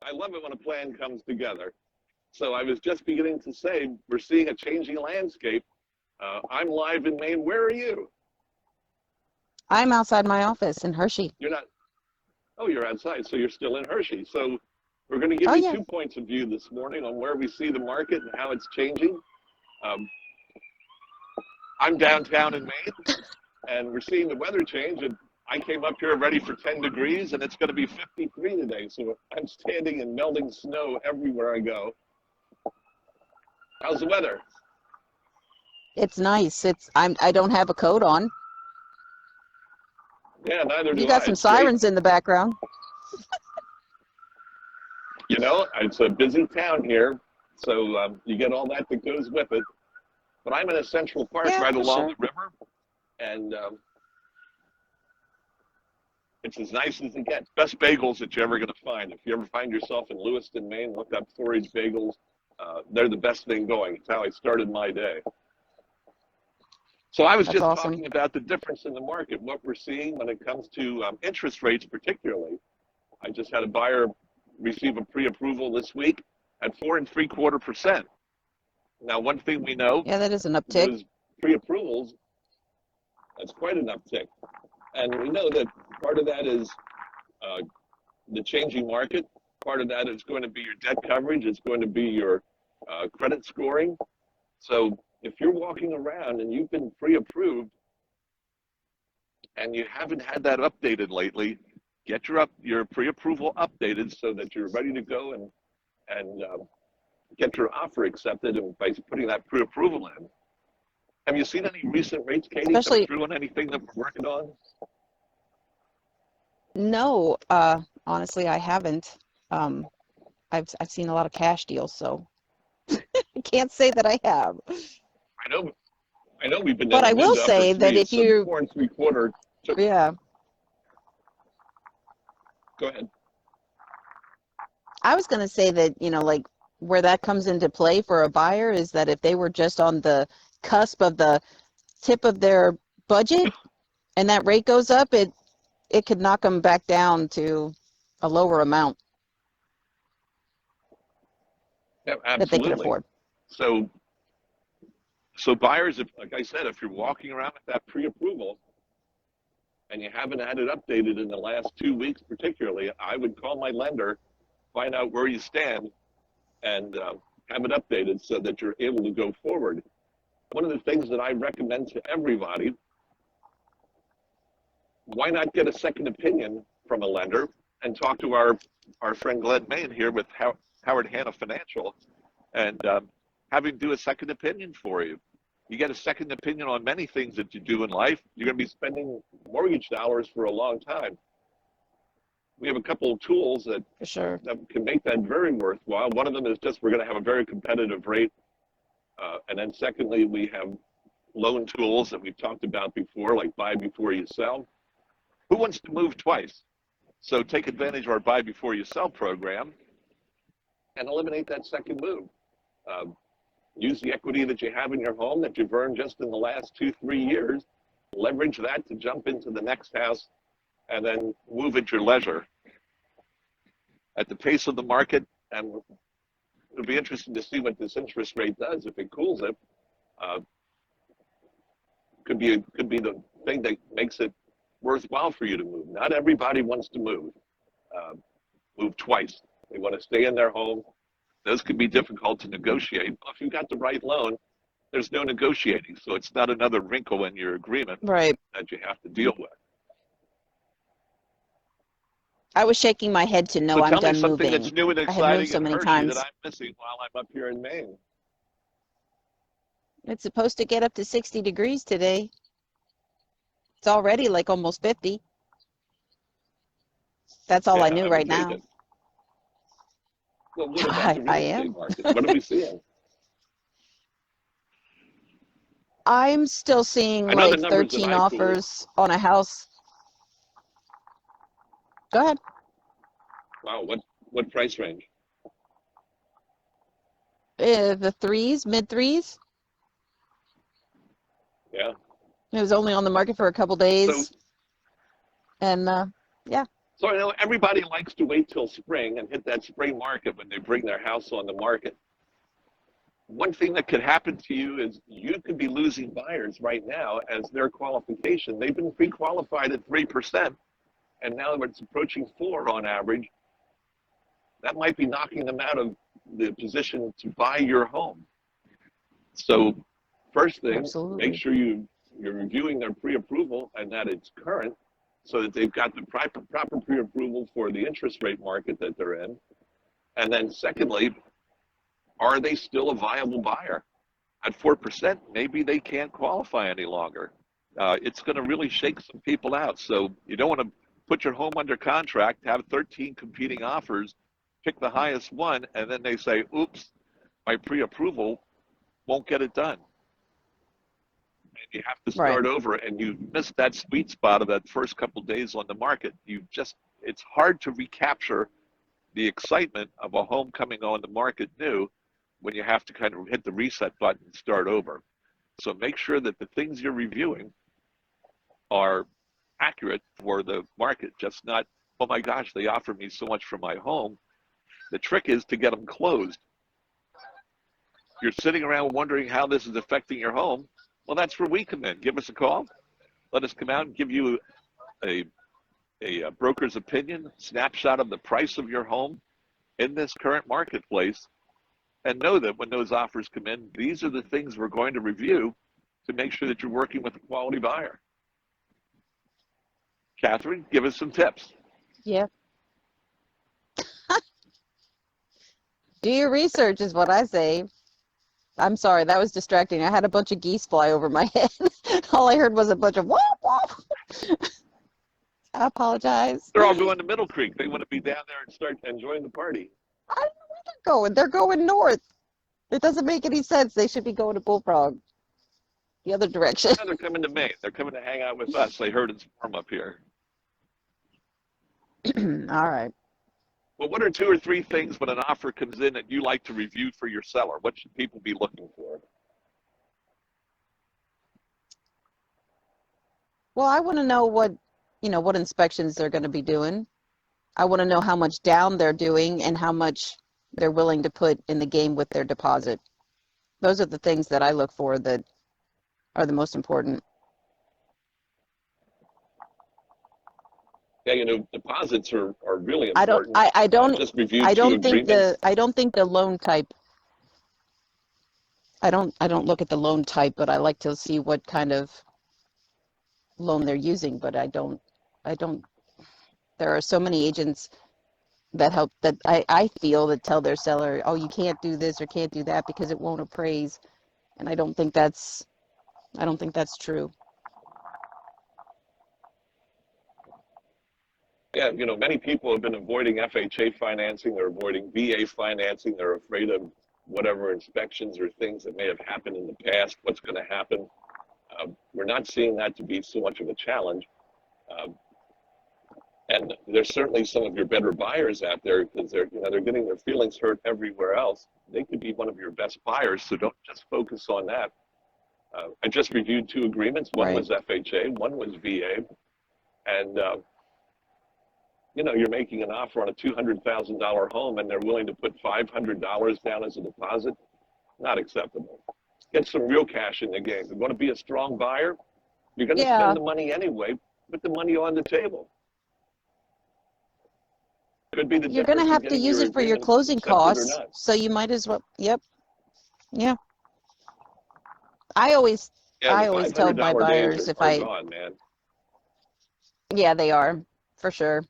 I love it when a plan comes together. So I was just beginning to say, we're seeing a changing landscape. I'm live in Maine. Where are you? I'm outside my office in Hershey. You're not. Oh, you're outside, so you're still in Hershey. So we're going to give Oh, you yeah. 2 points of view this morning on where we see the market and how it's changing. Um, I'm downtown in Maine, and we're seeing the weather change. And I came up here ready for 10 degrees, and it's going to be 53 today. So I'm standing in melting snow everywhere I go. How's the weather? It's nice. I don't have a coat on. Yeah, neither do You got I. some It's great. sirens in the background. You know, it's a busy town here, so you get all that goes with it. But I'm in a central park Yeah, right for along sure. the river, and it's as nice as it gets. Best bagels that you're ever going to find. If you ever find yourself in Lewiston, Maine, look up Forage Bagels. They're the best thing going. It's how I started my day. So I was That's just awesome. talking about the difference in the market, what we're seeing when it comes to interest rates particularly. I just had a buyer receive a pre-approval this week at 4.75%. Now, one thing we know, Yeah, that is an uptick. those pre-approvals, that's quite an uptick. And we know that part of that is the changing market. Part of that is going to be your debt coverage. It's going to be your credit scoring. So if you're walking around and you've been pre-approved and you haven't had that updated lately, get your pre-approval updated so that you're ready to go and get your offer accepted by putting that pre-approval in. Have you seen any recent rates, Katie, come Especially, through on anything that we're working on? no, honestly, I haven't. I've seen a lot of cash deals, so I can't say that I have. I know we've been But in the I mid will to upper say that threes, if so you, 4.75. So yeah, go ahead. I was going to say that, like where that comes into play for a buyer is that if they were just on the cusp of the tip of their budget and that rate goes up, it could knock them back down to a lower amount Yeah, that they could absolutely. afford. So buyers, like I said, if you're walking around with that pre-approval and you haven't had it updated in the last 2 weeks particularly, I would call my lender, find out where you stand, and have it updated so that you're able to go forward. One of the things that I recommend to everybody, why not get a second opinion from a lender and talk to our friend Glenn Main here with Howard Hanna Financial and have him do a second opinion for you. You get a second opinion on many things that you do in life. You're going to be spending mortgage dollars for a long time. We have a couple of tools that For sure. can make that very worthwhile. One of them is just we're going to have a very competitive rate. And then secondly, we have loan tools that we've talked about before, like buy before you sell. Who wants to move twice? So take advantage of our buy before you sell program and eliminate that second move. Use the equity that you have in your home that you've earned just in the last 2-3 years, leverage that to jump into the next house, and then move at your leisure. At the pace of the market, and it'll be interesting to see what this interest rate does. If it cools it, could be the thing that makes it worthwhile for you to move. Not everybody wants to move twice. They want to stay in their home. Those can be difficult to negotiate. Well, if you've got the right loan, there's no negotiating. So it's not another wrinkle in your agreement Right. that you have to deal with. I was shaking my head to So no, I'm tell me done something that's moving. new and I have moved exciting so in many Hershey that times. I'm missing while I'm up here in Maine. It's supposed to get up to 60 degrees today. It's already like almost 50. That's all I Yeah, knew I would right take now. it. Well, what about the I real estate am. market? What are we seeing? I'm still seeing I know the like numbers that 13 I pulled. offers on a house. Go ahead. Wow, what price range? The threes, mid threes. Yeah. It was only on the market for a couple So days. And yeah. So I know everybody likes to wait till spring and hit that spring market when they bring their house on the market. One thing that could happen to you is you could be losing buyers right now as their qualification. They've been pre-qualified at 3%, and now it's approaching 4 on average. That might be knocking them out of the position to buy your home. So first thing, Absolutely. make sure you're reviewing their pre-approval and that it's current so that they've got the proper pre-approval for the interest rate market that they're in. And then secondly, are they still a viable buyer? At 4%, maybe they can't qualify any longer. It's going to really shake some people out. So you don't want to put your home under contract, have 13 competing offers, pick the highest one, and then they say, oops, my pre-approval won't get it done. And you have to start over, and you missed that sweet spot of that first couple days on the market. It's hard to recapture the excitement of a home coming on the market new when you have to kind of hit the reset button and start over. So make sure that the things you're reviewing are accurate for the market, just not, oh my gosh, they offered me so much for my home. The trick is to get them closed. You're sitting around wondering how this is affecting your home. Well, that's where we come in. Give us a call. Let us come out and give you a broker's opinion, snapshot of the price of your home in this current marketplace, and know that when those offers come in, these are the things we're going to review to make sure that you're working with a quality buyer. Catherine, give us some tips. Yeah. Do your research is what I say. I'm sorry, that was distracting. I had a bunch of geese fly over my head. All I heard was a bunch of whoop, whoop. I apologize. They're all going to Middle Creek. They want to be down there and start enjoying the party. I don't know where they're going. They're going north. It doesn't make any sense. They should be going to Bullfrog. The other direction. No, they're coming to Maine. They're coming to hang out with us. They heard it's warm up here. All right. Well, what are 2 or 3 things when an offer comes in that you like to review for your seller? What should people be looking for? Well, I want to know what inspections they're going to be doing. I want to know how much down they're doing and how much they're willing to put in the game with their deposit. Those are the things that I look for that are the most important. Yeah, deposits are really I important. don't just reviewed I 2 don't think agreements. I don't think the loan type. I don't look at the loan type, but I like to see what kind of loan they're using. But I don't. There are so many agents that I feel that tell their seller, oh, you can't do this or can't do that because it won't appraise, and I don't think that's true. Yeah, many people have been avoiding FHA financing. They're avoiding VA financing. They're afraid of whatever inspections or things that may have happened in the past, what's going to happen. We're not seeing that to be so much of a challenge. And there's certainly some of your better buyers out there because they're getting their feelings hurt everywhere else. They could be one of your best buyers, so don't just focus on that. I just reviewed 2 agreements. One was FHA, one was VA. And you're making an offer on a $200,000 home and they're willing to put $500 down as a deposit. Not acceptable. Get some real cash in the game. If you want to be a strong buyer, you're going to spend the money anyway. Put the money on the table. Could be the You're going to have to use it for your closing costs, so you might as well. Yep. Yeah. I always tell my buyers if I. Gone, man. Yeah, they are, for sure.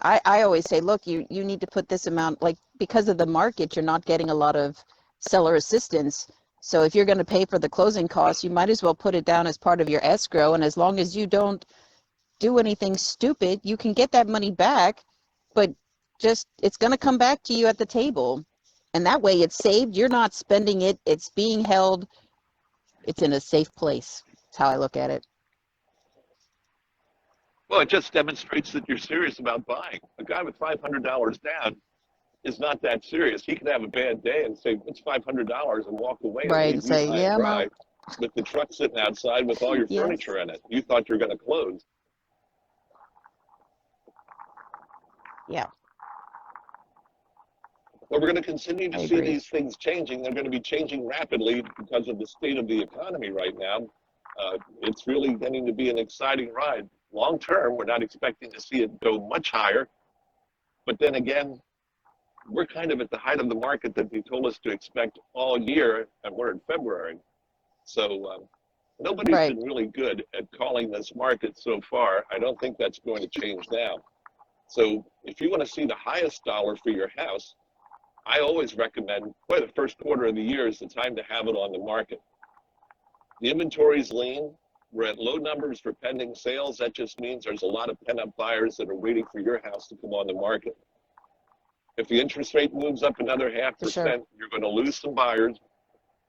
I always say, look, you need to put this amount, like, because of the market, you're not getting a lot of seller assistance. So if you're going to pay for the closing costs, you might as well put it down as part of your escrow. And as long as you don't do anything stupid, you can get that money back, but it's going to come back to you at the table. And that way it's saved. You're not spending it. It's being held. It's in a safe place. That's how I look at it. Well, it just demonstrates that you're serious about buying. A guy with $500 down is not that serious. He could have a bad day and say, it's $500 and walk away. Right, and say, yeah, dry, with the truck sitting outside with all your furniture in it. You thought you were going to close. Yeah, But we're going to continue to I see agree. these things changing. They're going to be changing rapidly because of the state of the economy right now. It's really getting to be an exciting ride. Long term, we're not expecting to see it go much higher. But then again, we're kind of at the height of the market that they told us to expect all year, and we're in February. So nobody's Right. been really good at calling this market so far. I don't think that's going to change now. So if you want to see the highest dollar for your house, I always recommend, boy, the first quarter of the year is the time to have it on the market. The inventory's lean. We're at low numbers for pending sales. That just means there's a lot of pent-up buyers that are waiting for your house to come on the market. If the interest rate moves up another For sure. 0.5%, you're going to lose some buyers,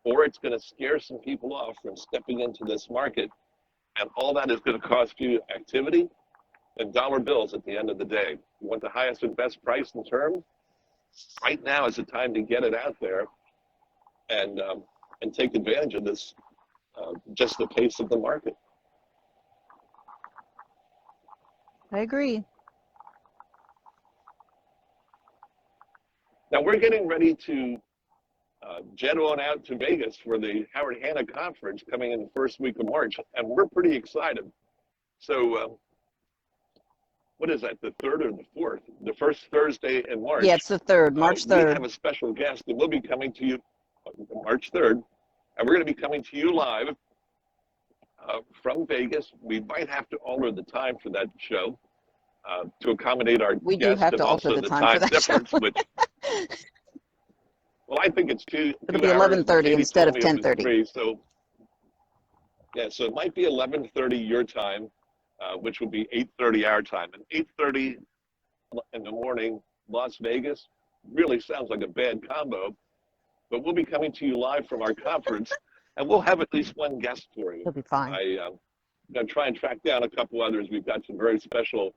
or it's going to scare some people off from stepping into this market. And all that is going to cost you activity and dollar bills at the end of the day. You want the highest and best price and term? Right now is the time to get it out there and take advantage of this, just the pace of the market. I agree. Now we're getting ready to jet on out to Vegas for the Hanna conference coming in the first week of March, and we're pretty excited. So what is that, the 3rd or the 4th? The first Thursday in March. Yeah, it's the 3rd, March We 3rd. have a special guest that will be coming to you March 3rd, and we're going to be coming to you live from Vegas. We might have to alter the time for that show to accommodate our We do guest have and to alter also the time for that difference, show. which, well, I think it's two It'll be hours. 11:30 Katie instead told of me it was 10:30. 3, so yeah, so it might be 11:30 your time, which will be 8:30 our time. And 8:30 in the morning, Las Vegas, really sounds like a bad combo, but we'll be coming to you live from our conference, and we'll have at least one guest for you. It'll be fine. I'm going to try and track down a couple others. We've got some very special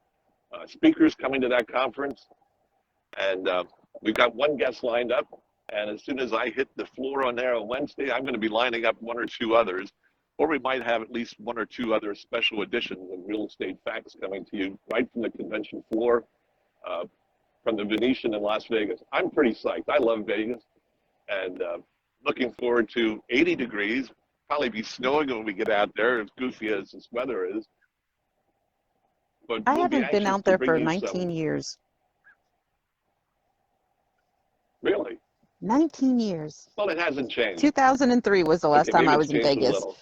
speakers coming to that conference, and we've got one guest lined up. And as soon as I hit the floor on there on Wednesday, I'm going to be lining up one or two others, or we might have at least one or two other special editions of Real Estate Facts coming to you right from the convention floor, from the Venetian in Las Vegas. I'm pretty psyched. I love Vegas, and looking forward to 80 degrees. Probably be snowing when we get out there, as goofy as this weather is. But I we'll be haven't been anxious out to there bring for you 19 some. years. Really? 19 years. Well, it hasn't changed. 2003 was the last Okay, time maybe I it's was in changed a Vegas. little.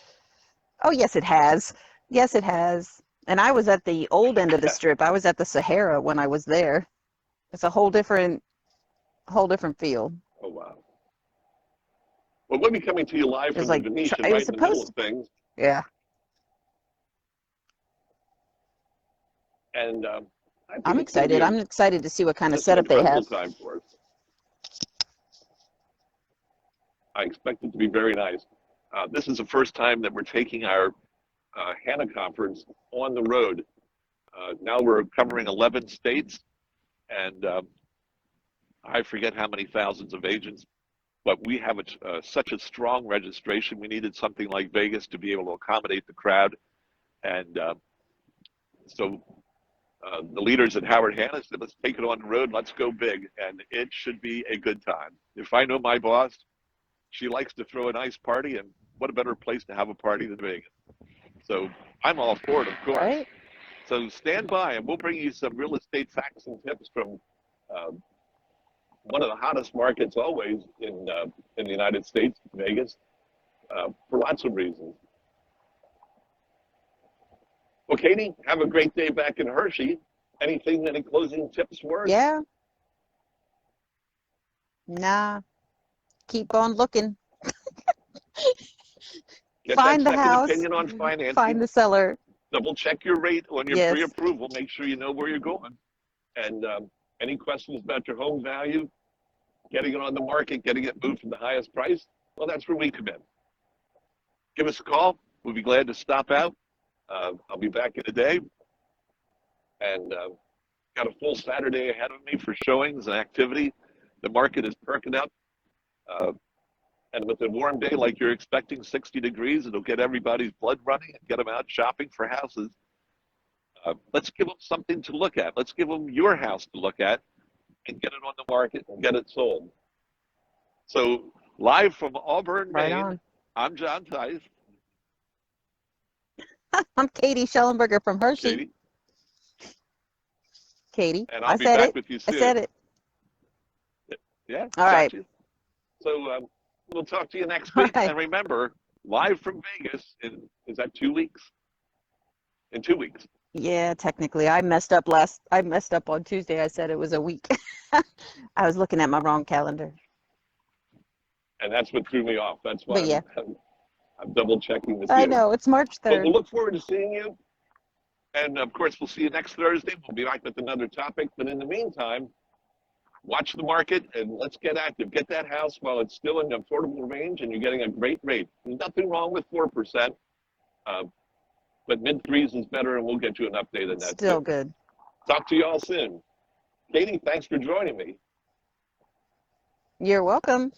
Oh, yes, it has. Yes, it has. And I was at the old end of the strip. I was at the Sahara when I was there. It's a whole different feel. Oh, wow. Well, we'll be coming to you live It was from like the Venetian, it right was in the middle supposed. of things. Yeah, And I think I'm it's going to excited. be I'm excited to see what kind of just an setup they incredible have. time for us. I expect it to be very nice. This is the first time that we're taking our Hanna conference on the road. Now we're covering 11 states, and I forget how many thousands of agents, but we have such a strong registration. We needed something like Vegas to be able to accommodate the crowd. And so the leaders at Hanna said, let's take it on the road, let's go big, and it should be a good time. If I know my boss, she likes to throw a nice party, and what a better place to have a party than Vegas. So I'm all for it, of course. Right? So stand by, and we'll bring you some real estate facts and tips from one of the hottest markets always in the United States, Vegas, for lots of reasons. Well, Katie, have a great day back in Hershey. Any closing tips for us? Yeah. Nah. Keep on looking. Get Find that the second house. opinion on financing. Find the seller. Double check your rate on your Yes. pre-approval. Make sure you know where you're going. And any questions about your home value, getting it on the market, getting it moved for the highest price, well, that's where we come in. Give us a call. We'll be glad to stop out. I'll be back in a day. And got a full Saturday ahead of me for showings and activity. The market is perking up. And with a warm day like you're expecting, 60 degrees, it'll get everybody's blood running and get them out shopping for houses. Let's give them something to look at. Let's give them your house to look at and get it on the market and get it sold. So live from Auburn, Right Maine, on. I'm John Tice. I'm Katie Shellenberger from Hershey. Katie, Katie, and I I'll be said back it. with you I soon. said it. Yeah, All right. gotcha. So we'll talk to you next All week. right. And remember, live from Vegas is that 2 weeks? In 2 weeks. Yeah, technically, I messed up on Tuesday. I said it was a week. I was looking at my wrong calendar. And that's what threw me off. That's why But yeah, I'm double checking with I you. know it's March But we'll 3rd. look forward to seeing you. And of course, we'll see you next Thursday. We'll be back with another topic. But in the meantime, watch the market and let's get active. Get that house while it's still in the affordable range and you're getting a great rate. There's nothing wrong with 4%, but mid threes is better, and we'll get you an update on that Still too. good. Talk to you all soon. Katie, thanks for joining me. You're welcome.